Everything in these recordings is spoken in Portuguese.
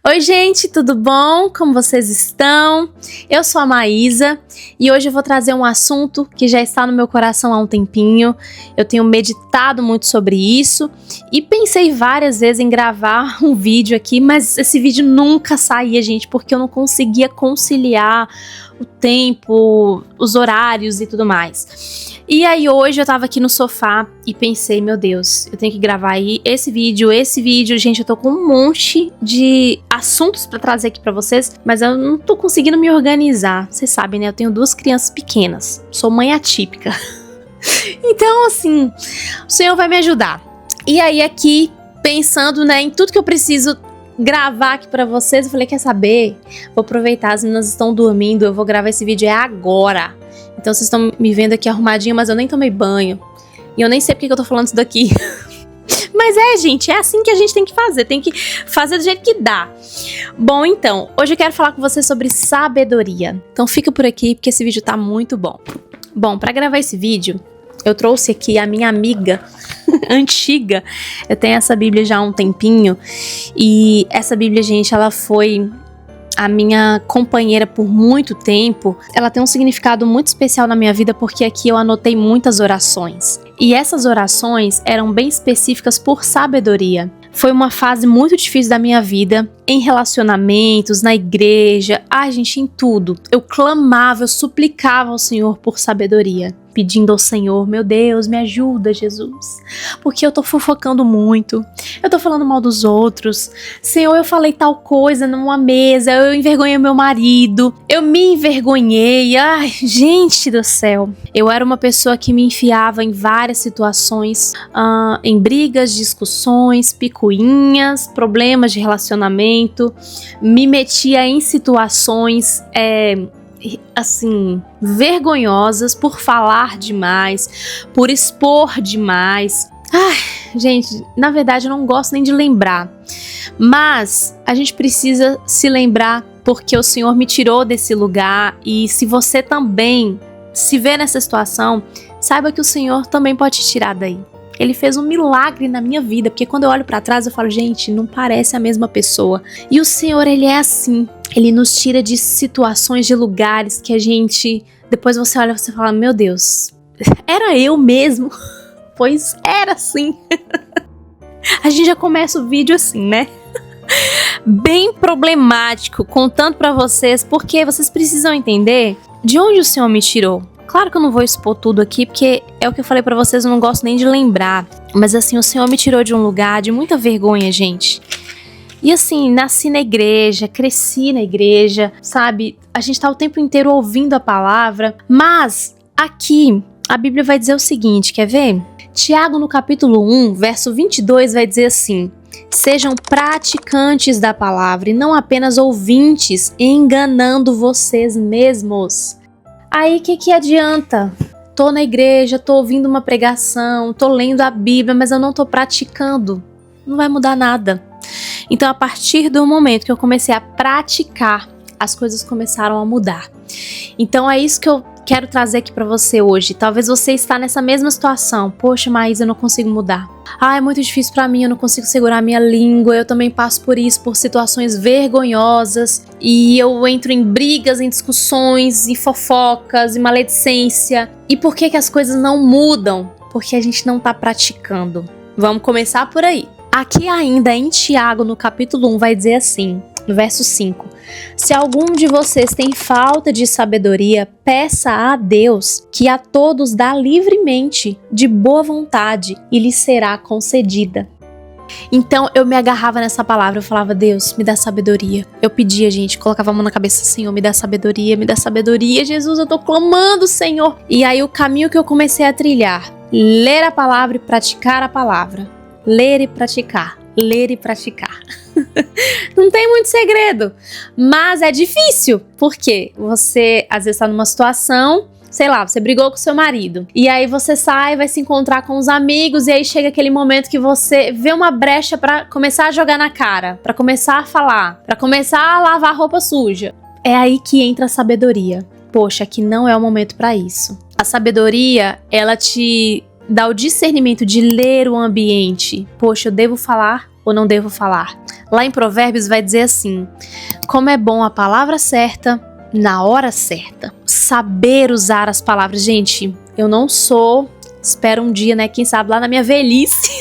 Oi gente, tudo bom? Como vocês estão? Eu sou a Maísa e hoje eu vou trazer um assunto que já está no meu coração há um tempinho. Eu tenho meditado muito sobre isso e pensei várias vezes em gravar um vídeo aqui, mas esse vídeo nunca saía, gente, porque eu não conseguia conciliar o tempo, os horários e tudo mais. E aí hoje eu tava aqui no sofá e pensei, meu Deus, eu tenho que gravar aí esse vídeo, gente, eu tô com um monte de assuntos pra trazer aqui pra vocês, mas eu não tô conseguindo me organizar. Vocês sabem, né? Eu tenho 2 crianças pequenas, sou mãe atípica. Então, assim, o Senhor vai me ajudar. E aí aqui, pensando, né, em tudo que eu preciso gravar aqui pra vocês, eu falei, quer saber? Vou aproveitar, as meninas estão dormindo, eu vou gravar esse vídeo agora. Então vocês estão me vendo aqui arrumadinha, mas eu nem tomei banho. E eu nem sei porque que eu tô falando isso daqui. Mas gente, é assim que a gente tem que fazer do jeito que dá. Bom, então, hoje eu quero falar com vocês sobre sabedoria. Então fica por aqui, porque esse vídeo tá muito bom. Bom, pra gravar esse vídeo, eu trouxe aqui a minha amiga antiga. Eu tenho essa Bíblia já há um tempinho. E essa Bíblia, gente, ela foi a minha companheira por muito tempo. Ela tem um significado muito especial na minha vida porque aqui eu anotei muitas orações. E essas orações eram bem específicas por sabedoria. Foi uma fase muito difícil da minha vida, em relacionamentos, na igreja, gente, em tudo. Eu clamava, eu suplicava ao Senhor por sabedoria, pedindo ao Senhor, meu Deus, me ajuda, Jesus, porque eu tô fofocando muito, eu tô falando mal dos outros. Senhor, eu falei tal coisa numa mesa, eu envergonhei meu marido, eu me envergonhei. Ai, gente do céu. Eu era uma pessoa que me enfiava em várias situações, em brigas, discussões, picuinhas, problemas de relacionamento, me metia em situações assim, vergonhosas por falar demais, por expor demais. Gente, na verdade eu não gosto nem de lembrar, mas a gente precisa se lembrar porque o Senhor me tirou desse lugar. E se você também se vê nessa situação, saiba que o Senhor também pode te tirar daí. Ele fez um milagre na minha vida, porque quando eu olho pra trás eu falo, gente, não parece a mesma pessoa. E o Senhor, Ele é assim. Ele nos tira de situações, de lugares que a gente... Depois você olha e você fala, meu Deus, era eu mesmo? Pois era assim. A gente já começa o vídeo assim, né? Bem problemático, contando pra vocês, porque vocês precisam entender de onde o Senhor me tirou. Claro que eu não vou expor tudo aqui, porque é o que eu falei pra vocês, eu não gosto nem de lembrar. Mas assim, o Senhor me tirou de um lugar de muita vergonha, gente. E assim, nasci na igreja, cresci na igreja, sabe? A gente tá o tempo inteiro ouvindo a palavra. Mas aqui, a Bíblia vai dizer o seguinte, quer ver? Tiago, no capítulo 1, verso 22, vai dizer assim: sejam praticantes da palavra e não apenas ouvintes, enganando vocês mesmos. Aí, que adianta? Tô na igreja, tô ouvindo uma pregação, tô lendo a Bíblia, mas eu não tô praticando. Não vai mudar nada. Então, a partir do momento que eu comecei a praticar, as coisas começaram a mudar. Então, é isso que eu quero trazer aqui pra você hoje. Talvez você está nessa mesma situação. Poxa, Maísa, eu não consigo mudar. É muito difícil pra mim, eu não consigo segurar a minha língua. Eu também passo por isso, por situações vergonhosas. E eu entro em brigas, em discussões, em fofocas, em maledicência. E por que as coisas não mudam? Porque a gente não tá praticando. Vamos começar por aí. Aqui ainda em Tiago, no capítulo 1, vai dizer assim, no verso 5. Se algum de vocês tem falta de sabedoria, peça a Deus, que a todos dá livremente, de boa vontade, e lhe será concedida. Então eu me agarrava nessa palavra, eu falava, Deus, me dá sabedoria. Eu pedia, gente, colocava a mão na cabeça, Senhor, me dá sabedoria, Jesus, eu tô clamando, Senhor. E aí o caminho que eu comecei a trilhar, ler a palavra e praticar a palavra. Ler e praticar. Não tem muito segredo, mas é difícil, porque você às vezes tá numa situação, sei lá, você brigou com seu marido, e aí você sai, vai se encontrar com os amigos, e aí chega aquele momento que você vê uma brecha pra começar a jogar na cara, pra começar a falar, pra começar a lavar roupa suja. É aí que entra a sabedoria. Poxa, aqui não é o momento pra isso. A sabedoria, ela te dá o discernimento de ler o ambiente. Poxa, eu devo falar ou não devo falar? Lá em Provérbios vai dizer assim: como é bom a palavra certa na hora certa. Saber usar as palavras. Gente, eu não sou, espero um dia, né, quem sabe lá na minha velhice,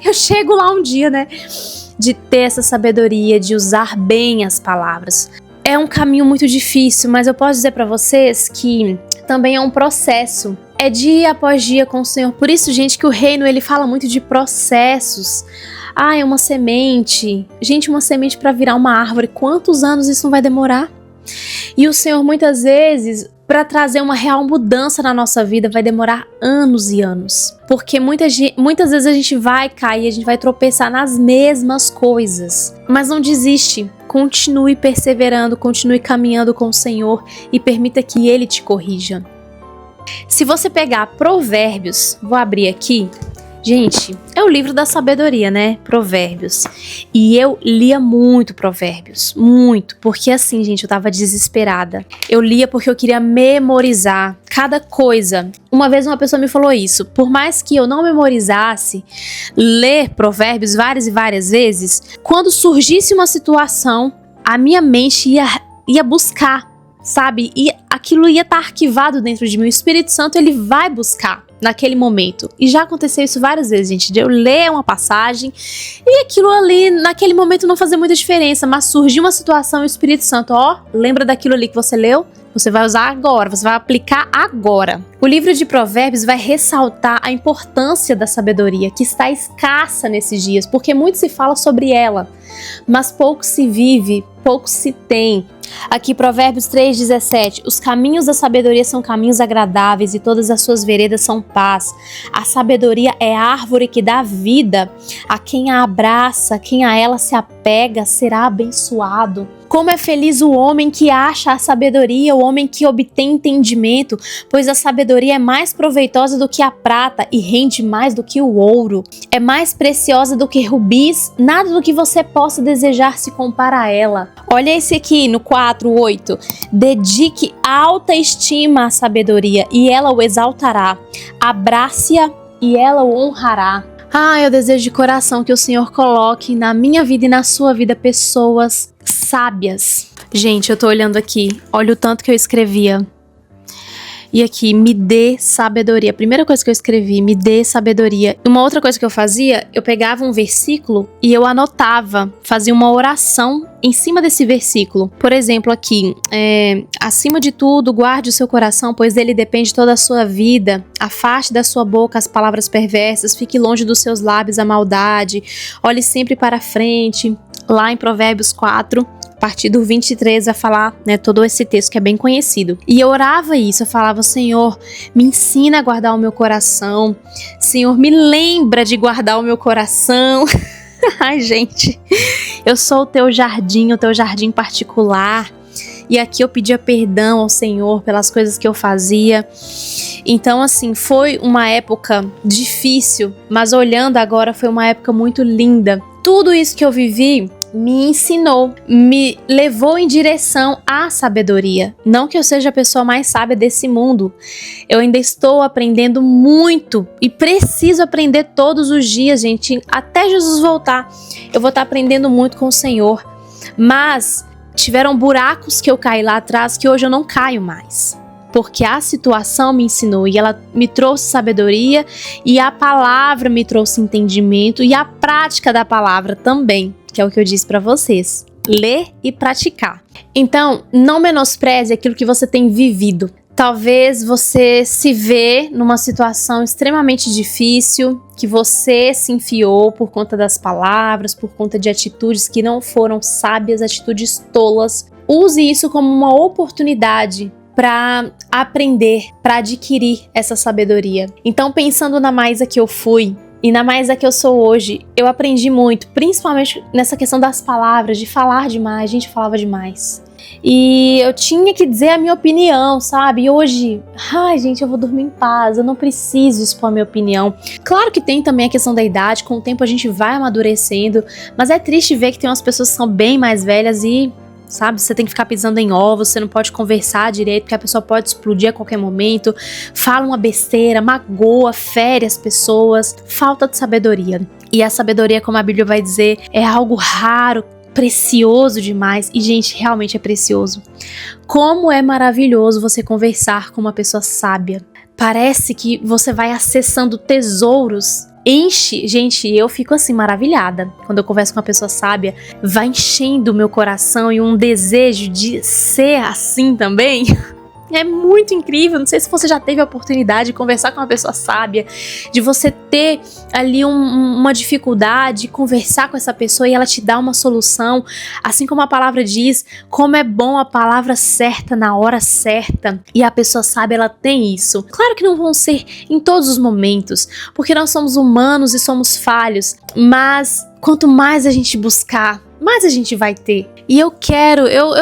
eu chego lá um dia, né, de ter essa sabedoria, de usar bem as palavras. É um caminho muito difícil, mas eu posso dizer pra vocês que também é um processo. É dia após dia com o Senhor. Por isso, gente, que o reino, ele fala muito de processos. Ah, é uma semente. Gente, uma semente para virar uma árvore. Quantos anos isso não vai demorar? E o Senhor, muitas vezes, para trazer uma real mudança na nossa vida, vai demorar anos e anos. Porque muitas vezes a gente vai cair, a gente vai tropeçar nas mesmas coisas. Mas não desiste. Continue perseverando, continue caminhando com o Senhor e permita que Ele te corrija. Se você pegar Provérbios, vou abrir aqui. Gente, é o livro da sabedoria, né? Provérbios. E eu lia muito Provérbios. Muito. Porque assim, gente, eu tava desesperada. Eu lia porque eu queria memorizar cada coisa. Uma vez uma pessoa me falou isso. Por mais que eu não memorizasse, ler Provérbios várias e várias vezes, quando surgisse uma situação, a minha mente ia buscar, sabe? E aquilo ia estar arquivado dentro de mim. O Espírito Santo, ele vai buscar naquele momento. E já aconteceu isso várias vezes, gente, de eu ler uma passagem e aquilo ali, naquele momento, não fazer muita diferença, mas surgiu uma situação e o Espírito Santo, lembra daquilo ali que você leu? Você vai usar agora, você vai aplicar agora. O livro de Provérbios vai ressaltar a importância da sabedoria, que está escassa nesses dias, porque muito se fala sobre ela, mas pouco se vive, pouco se tem. Aqui, Provérbios 3,17. Os caminhos da sabedoria são caminhos agradáveis e todas as suas veredas são paz. A sabedoria é a árvore que dá vida. A quem a abraça, quem a ela se apega, será abençoado. Como é feliz o homem que acha a sabedoria, o homem que obtém entendimento, pois a sabedoria é mais proveitosa do que a prata e rende mais do que o ouro. É mais preciosa do que rubis, nada do que você possa desejar se compara a ela. Olha esse aqui no 4:8. Dedique alta estima à sabedoria e ela o exaltará. Abrace-a e ela o honrará. Eu desejo de coração que o Senhor coloque na minha vida e na sua vida pessoas sábias. Gente, eu tô olhando aqui, olha o tanto que eu escrevia. E aqui, me dê sabedoria. A primeira coisa que eu escrevi, me dê sabedoria. Uma outra coisa que eu fazia, eu pegava um versículo e eu anotava, fazia uma oração em cima desse versículo. Por exemplo, aqui, acima de tudo, guarde o seu coração, pois dele depende toda a sua vida. Afaste da sua boca as palavras perversas, fique longe dos seus lábios a maldade. Olhe sempre para frente. Lá em Provérbios 4, a partir do 23, vai falar, né, todo esse texto que é bem conhecido. E eu orava isso, eu falava: Senhor, me ensina a guardar o meu coração. Senhor, me lembra de guardar o meu coração. Ai, gente, eu sou o teu jardim particular. E aqui eu pedia perdão ao Senhor pelas coisas que eu fazia. Então, assim, foi uma época difícil, mas olhando agora foi uma época muito linda. Tudo isso que eu vivi me ensinou, me levou em direção à sabedoria. Não que eu seja a pessoa mais sábia desse mundo. Eu ainda estou aprendendo muito e preciso aprender todos os dias, gente. Até Jesus voltar, eu vou estar aprendendo muito com o Senhor. Mas tiveram buracos que eu caí lá atrás que hoje eu não caio mais. Porque a situação me ensinou e ela me trouxe sabedoria e a palavra me trouxe entendimento e a prática da palavra também, que é o que eu disse para vocês. Ler e praticar. Então, não menospreze aquilo que você tem vivido. Talvez você se vê numa situação extremamente difícil, que você se enfiou por conta das palavras, por conta de atitudes que não foram sábias, atitudes tolas. Use isso como uma oportunidade para aprender, para adquirir essa sabedoria. Então, pensando na Maísa que eu fui e na Maísa que eu sou hoje, eu aprendi muito, principalmente nessa questão das palavras, de falar demais. A gente falava demais. E eu tinha que dizer a minha opinião, sabe? E hoje, gente, eu vou dormir em paz, eu não preciso expor a minha opinião. Claro que tem também a questão da idade, com o tempo a gente vai amadurecendo, mas é triste ver que tem umas pessoas que são bem mais velhas e sabe? Você tem que ficar pisando em ovos, você não pode conversar direito, porque a pessoa pode explodir a qualquer momento, fala uma besteira, magoa, fere as pessoas, falta de sabedoria. E a sabedoria, como a Bíblia vai dizer, é algo raro, precioso demais. E, gente, realmente é precioso. Como é maravilhoso você conversar com uma pessoa sábia. Parece que você vai acessando tesouros. Enche, gente, eu fico assim maravilhada quando eu converso com uma pessoa sábia, vai enchendo o meu coração e um desejo de ser assim também. É muito incrível. Não sei se você já teve a oportunidade de conversar com uma pessoa sábia, de você ter ali uma dificuldade, conversar com essa pessoa e ela te dá uma solução. Assim como a palavra diz, como é bom a palavra certa na hora certa. E a pessoa sábia, ela tem isso. Claro que não vão ser em todos os momentos, porque nós somos humanos e somos falhos. Mas quanto mais a gente buscar, mais a gente vai ter. E eu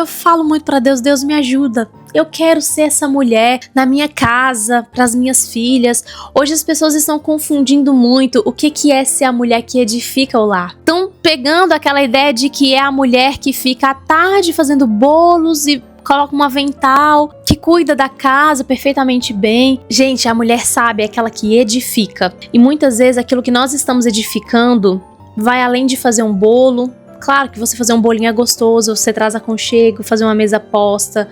falo muito pra Deus, Deus me ajuda. Eu quero ser essa mulher na minha casa, pras minhas filhas. Hoje as pessoas estão confundindo muito o que é ser a mulher que edifica o lar. Estão pegando aquela ideia de que é a mulher que fica à tarde fazendo bolos e coloca um avental, que cuida da casa perfeitamente bem. Gente, a mulher sábia é aquela que edifica. E muitas vezes aquilo que nós estamos edificando vai além de fazer um bolo. Claro que você fazer um bolinho é gostoso, você traz aconchego, fazer uma mesa posta,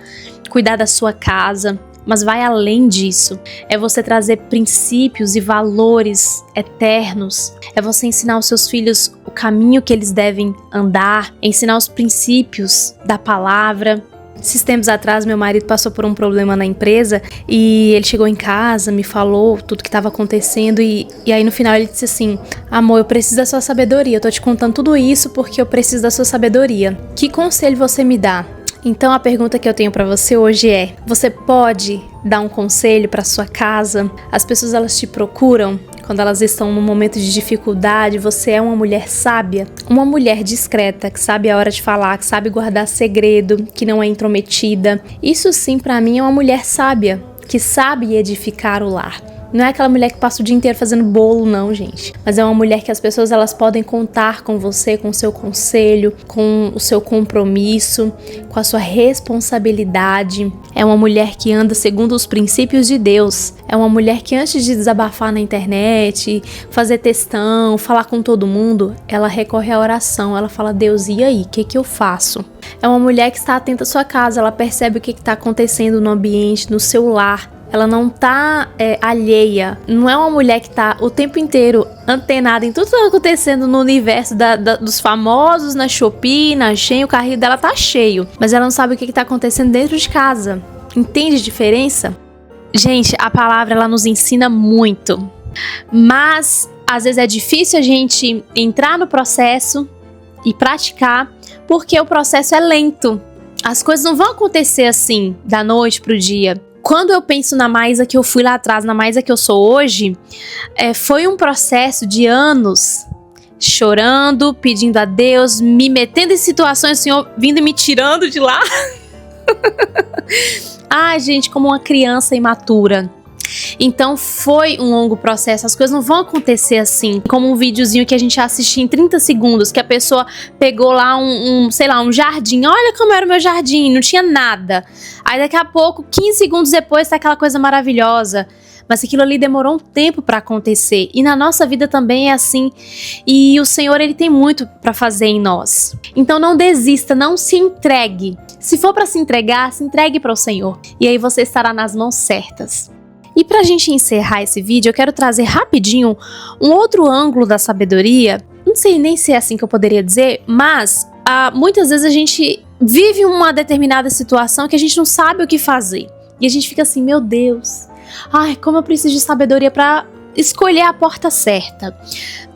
cuidar da sua casa, mas vai além disso. É você trazer princípios e valores eternos. É você ensinar aos seus filhos o caminho que eles devem andar, ensinar os princípios da palavra. Esses tempos atrás, meu marido passou por um problema na empresa e ele chegou em casa, me falou tudo que estava acontecendo e aí no final ele disse assim: amor, eu preciso da sua sabedoria, eu tô te contando tudo isso porque eu preciso da sua sabedoria. Que conselho você me dá? Então a pergunta que eu tenho pra você hoje é: você pode dar um conselho pra sua casa? As pessoas, elas te procuram quando elas estão num momento de dificuldade. Você é uma mulher sábia, uma mulher discreta, que sabe a hora de falar, que sabe guardar segredo, que não é intrometida. Isso sim, pra mim, é uma mulher sábia, que sabe edificar o lar. Não é aquela mulher que passa o dia inteiro fazendo bolo, não, gente. Mas é uma mulher que as pessoas, elas podem contar com você, com o seu conselho, com o seu compromisso, com a sua responsabilidade. É uma mulher que anda segundo os princípios de Deus. É uma mulher que antes de desabafar na internet, fazer textão, falar com todo mundo, ela recorre à oração. Ela fala: Deus, e aí? O que eu faço? É uma mulher que está atenta à sua casa. Ela percebe o que está acontecendo no ambiente, no seu lar. Ela não tá alheia. Não é uma mulher que tá o tempo inteiro antenada em tudo que tá acontecendo no universo dos famosos, na Shopee, na Shein. O carrinho dela tá cheio, mas ela não sabe o que tá acontecendo dentro de casa. Entende a diferença? Gente, a palavra, ela nos ensina muito, mas às vezes é difícil a gente entrar no processo e praticar, porque o processo é lento. As coisas não vão acontecer assim, da noite pro dia. Quando eu penso na Maísa que eu fui lá atrás, na Maísa que eu sou hoje, foi um processo de anos, chorando, pedindo a Deus, me metendo em situações, o Senhor vindo e me tirando de lá. Ai, gente, como uma criança imatura. Então foi um longo processo, as coisas não vão acontecer assim, como um videozinho que a gente assistiu em 30 segundos, que a pessoa pegou lá um jardim, olha como era o meu jardim, não tinha nada. Aí daqui a pouco, 15 segundos depois, tá aquela coisa maravilhosa. Mas aquilo ali demorou um tempo para acontecer. E na nossa vida também é assim. E o Senhor, Ele tem muito para fazer em nós. Então não desista, não se entregue. Se for para se entregue para o Senhor. E aí você estará nas mãos certas. E pra gente encerrar esse vídeo, eu quero trazer rapidinho um outro ângulo da sabedoria. Não sei nem se é assim que eu poderia dizer, mas muitas vezes a gente vive uma determinada situação que a gente não sabe o que fazer. E a gente fica assim: meu Deus, ai, como eu preciso de sabedoria pra escolher a porta certa.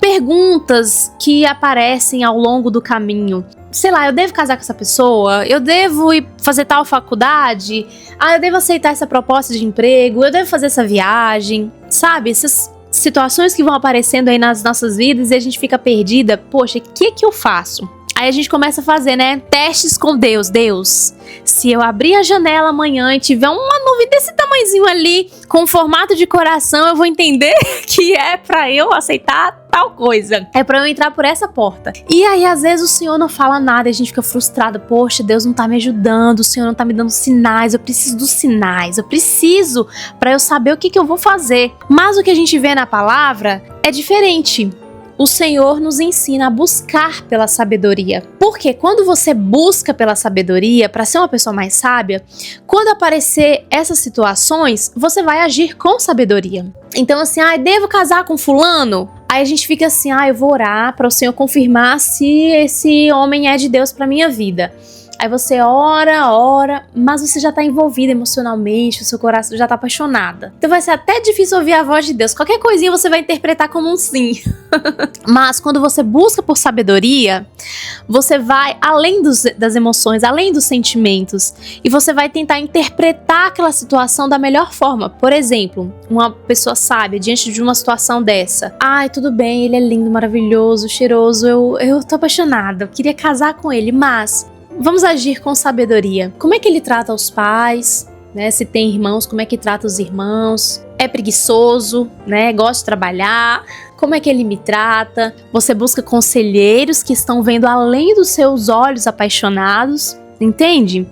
Perguntas que aparecem ao longo do caminho. Sei lá, eu devo casar com essa pessoa? Eu devo ir fazer tal faculdade? Eu devo aceitar essa proposta de emprego? Eu devo fazer essa viagem? Sabe, essas situações que vão aparecendo aí nas nossas vidas e a gente fica perdida. Poxa, o que eu faço? Aí Aí a gente começa a fazer, né, testes com Deus. Deus, se eu abrir a janela amanhã e tiver uma nuvem desse tamanhozinho ali, com formato de coração, eu vou entender que é pra eu aceitar tal coisa. É pra eu entrar por essa porta. E aí, às vezes, o Senhor não fala nada e a gente fica frustrado. Poxa, Deus não tá me ajudando, o Senhor não tá me dando sinais, eu preciso dos sinais, eu preciso pra eu saber o que eu vou fazer. Mas o que a gente vê na palavra é diferente. O Senhor nos ensina a buscar pela sabedoria. Porque quando você busca pela sabedoria, para ser uma pessoa mais sábia, quando aparecer essas situações, você vai agir com sabedoria. Então assim, devo casar com fulano? Aí a gente fica assim, eu vou orar para o Senhor confirmar se esse homem é de Deus para minha vida. Aí você ora, mas você já tá envolvida emocionalmente, o seu coração já tá apaixonada. Então vai ser até difícil ouvir a voz de Deus. Qualquer coisinha você vai interpretar como um sim. Mas quando você busca por sabedoria, você vai além das emoções, além dos sentimentos. E você vai tentar interpretar aquela situação da melhor forma. Por exemplo, uma pessoa sábia diante de uma situação dessa. Tudo bem, ele é lindo, maravilhoso, cheiroso, eu tô apaixonada, eu queria casar com ele, mas vamos agir com sabedoria. Como é que ele trata os pais, né? Se tem irmãos, como é que trata os irmãos? É preguiçoso, né? Gosta de trabalhar? Como é que ele me trata? Você busca conselheiros que estão vendo além dos seus olhos apaixonados, entende?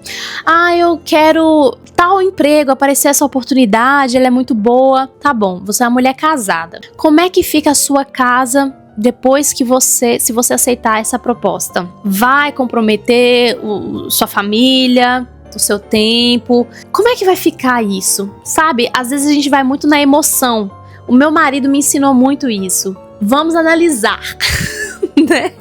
Eu quero tal emprego, aparecer essa oportunidade, ela é muito boa. Tá bom, você é uma mulher casada. Como é que fica a sua casa depois que se você aceitar essa proposta? Vai comprometer sua família, o seu tempo? Como é que vai ficar isso? Sabe, às vezes a gente vai muito na emoção. O meu marido me ensinou muito isso. Vamos analisar, né?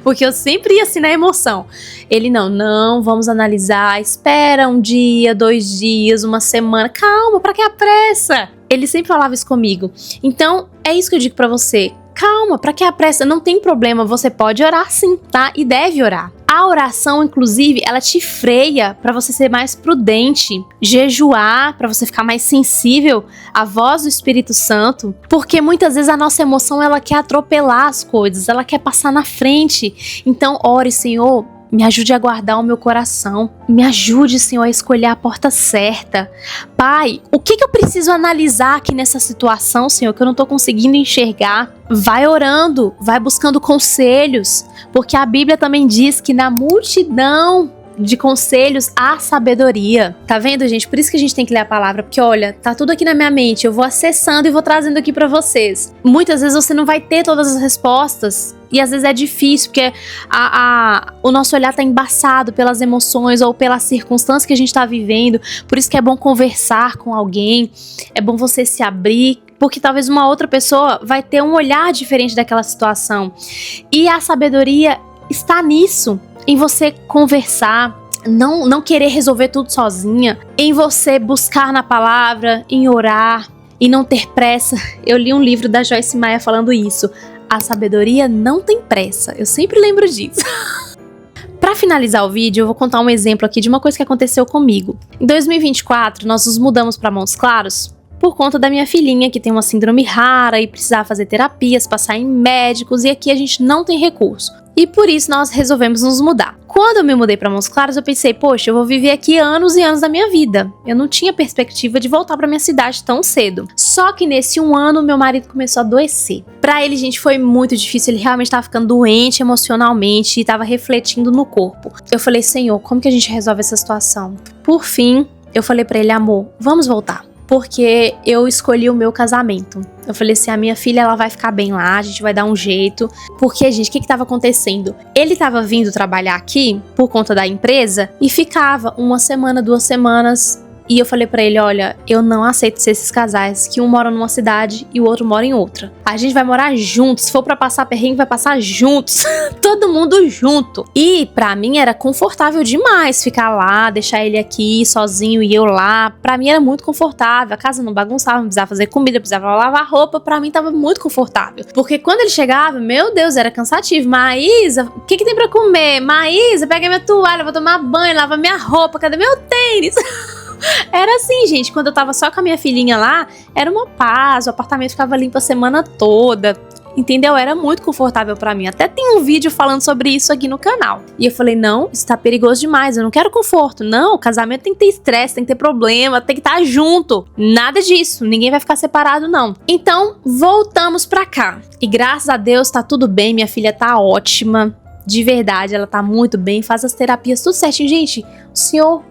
Porque eu sempre ia assim na emoção. Ele não, vamos analisar, espera um dia, 2 dias, uma semana, calma, pra que a pressa? Ele sempre falava isso comigo. Então, é isso que eu digo pra você. Calma, pra que a pressa? Não tem problema, você pode orar sim, tá? E deve orar. A oração, inclusive, ela te freia pra você ser mais prudente, jejuar, pra você ficar mais sensível à voz do Espírito Santo, porque muitas vezes a nossa emoção, ela quer atropelar as coisas, ela quer passar na frente. Então, ore, Senhor, me ajude a guardar o meu coração. Me ajude, Senhor, a escolher a porta certa. Pai, o que eu preciso analisar aqui nessa situação, Senhor, que eu não estou conseguindo enxergar? Vai orando, vai buscando conselhos, porque a Bíblia também diz que na multidão de conselhos há sabedoria. Tá vendo, gente? Por isso que a gente tem que ler a palavra, porque olha, tá tudo aqui na minha mente, eu vou acessando e vou trazendo aqui pra vocês. Muitas vezes você não vai ter todas as respostas, e às vezes é difícil, porque o nosso olhar tá embaçado pelas emoções ou pelas circunstâncias que a gente tá vivendo. Por isso que é bom conversar com alguém, é bom você se abrir, porque talvez uma outra pessoa vai ter um olhar diferente daquela situação. E a sabedoria está nisso, em você conversar, não querer resolver tudo sozinha, em você buscar na palavra, em orar e não ter pressa. Eu li um livro da Joyce Meyer falando isso. A sabedoria não tem pressa. Eu sempre lembro disso. Para finalizar o vídeo, eu vou contar um exemplo aqui de uma coisa que aconteceu comigo. Em 2024, nós nos mudamos para Montes Claros por conta da minha filhinha, que tem uma síndrome rara e precisava fazer terapias, passar em médicos, e aqui a gente não tem recurso. E por isso nós resolvemos nos mudar. Quando eu me mudei para Montes Claros, eu pensei, poxa, eu vou viver aqui anos e anos da minha vida. Eu não tinha perspectiva de voltar para minha cidade tão cedo. Só que nesse 1 ano, meu marido começou a adoecer. Para ele, gente, foi muito difícil. Ele realmente estava ficando doente emocionalmente e estava refletindo no corpo. Eu falei, Senhor, como que a gente resolve essa situação? Por fim, eu falei para ele, amor, vamos voltar. Porque eu escolhi o meu casamento. Eu falei assim, a minha filha, ela vai ficar bem lá, a gente vai dar um jeito. Porque, gente, o que estava acontecendo? Ele estava vindo trabalhar aqui por conta da empresa e ficava 1 semana, 2 semanas. E eu falei pra ele, olha, eu não aceito ser esses casais que um mora numa cidade e o outro mora em outra. A gente vai morar juntos, se for pra passar perrengue, vai passar juntos. Todo mundo junto. E pra mim era confortável demais ficar lá, deixar ele aqui sozinho e eu lá. Pra mim era muito confortável, a casa não bagunçava, não precisava fazer comida, precisava lavar roupa. Pra mim tava muito confortável. Porque quando ele chegava, meu Deus, era cansativo. Maísa, o que tem pra comer? Maísa, pega minha toalha, vou tomar banho, lava minha roupa, cadê meu tênis? Era assim, gente, quando eu tava só com a minha filhinha lá, era uma paz, o apartamento ficava limpo a semana toda. entendeu? Era muito confortável pra mim. Até tem um vídeo falando sobre isso aqui no canal. E eu falei, não, isso tá perigoso demais, eu não quero conforto. Não, o casamento tem que ter estresse, tem que ter problema, tem que estar junto. Nada disso, ninguém vai ficar separado, não. Então, voltamos pra cá. E graças a Deus tá tudo bem, minha filha tá ótima. De verdade, ela tá muito bem, faz as terapias tudo certinho. Gente, o Senhor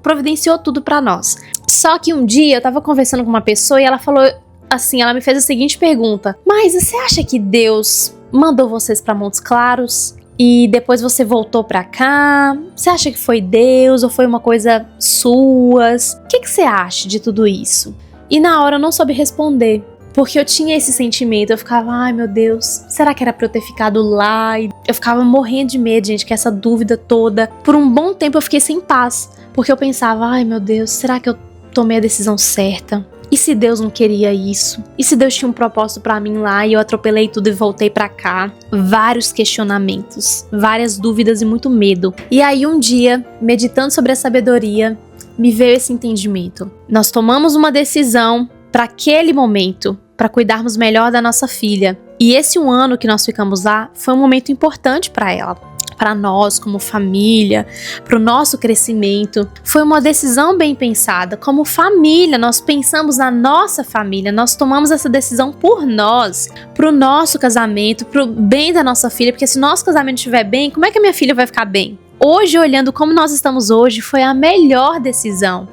providenciou tudo pra nós. Só que um dia eu tava conversando com uma pessoa e ela falou assim, ela me fez a seguinte pergunta: mas você acha que Deus mandou vocês pra Montes Claros e depois você voltou pra cá? Você acha que foi Deus ou foi uma coisa suas? O que você acha de tudo isso? E na hora eu não soube responder, porque eu tinha esse sentimento, eu ficava, ai meu Deus, será que era pra eu ter ficado lá? E eu ficava morrendo de medo, gente, com essa dúvida toda. Por um bom tempo eu fiquei sem paz, porque eu pensava, ai meu Deus, será que eu tomei a decisão certa? E se Deus não queria isso? E se Deus tinha um propósito pra mim lá e eu atropelei tudo e voltei pra cá? Vários questionamentos, várias dúvidas e muito medo. E aí um dia, meditando sobre a sabedoria, me veio esse entendimento. Nós tomamos uma decisão para aquele momento, para cuidarmos melhor da nossa filha. E esse 1 ano que nós ficamos lá foi um momento importante para ela. Para nós, como família, para o nosso crescimento. Foi uma decisão bem pensada. Como família, nós pensamos na nossa família, nós tomamos essa decisão por nós, para o nosso casamento, para o bem da nossa filha, porque se nosso casamento estiver bem, como é que a minha filha vai ficar bem? Hoje, olhando como nós estamos hoje, foi a melhor decisão.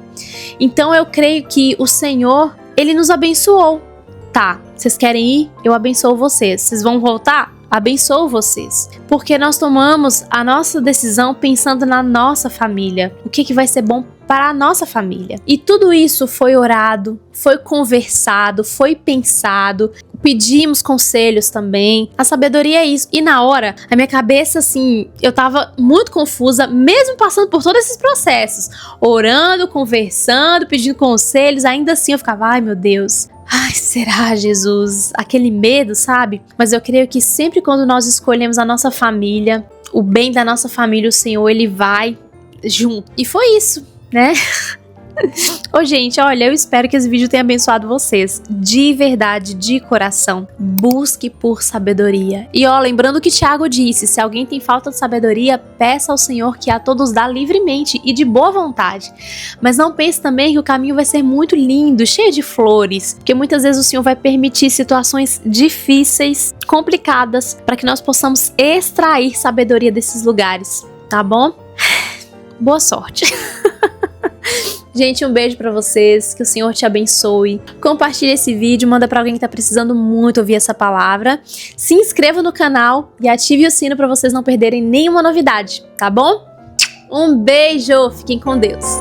Então eu creio que o Senhor, Ele nos abençoou. Tá, vocês querem ir? Eu abençoo vocês. Vocês vão voltar? Abençoo vocês, porque nós tomamos a nossa decisão pensando na nossa família, o que vai ser bom para a nossa família. E tudo isso foi orado, foi conversado, foi pensado, pedimos conselhos também. A sabedoria é isso. E na hora, a minha cabeça, assim, eu tava muito confusa, mesmo passando por todos esses processos, orando, conversando, pedindo conselhos, ainda assim eu ficava, ai meu Deus, ai, será, Jesus? Aquele medo, sabe? Mas eu creio que sempre quando nós escolhemos a nossa família, o bem da nossa família, o Senhor, Ele vai junto. E foi isso, né? Ô, gente, olha, eu espero que esse vídeo tenha abençoado vocês. De verdade, de coração. Busque por sabedoria. E ó, lembrando o que Tiago disse, se alguém tem falta de sabedoria, peça ao Senhor que a todos dá livremente e de boa vontade. Mas não pense também que o caminho vai ser muito lindo, cheio de flores, porque muitas vezes o Senhor vai permitir situações difíceis, complicadas, para que nós possamos extrair sabedoria desses lugares, tá bom? Boa sorte! Gente, um beijo pra vocês, que o Senhor te abençoe. Compartilhe esse vídeo, manda pra alguém que tá precisando muito ouvir essa palavra. Se inscreva no canal e ative o sino pra vocês não perderem nenhuma novidade, tá bom? Um beijo, fiquem com Deus.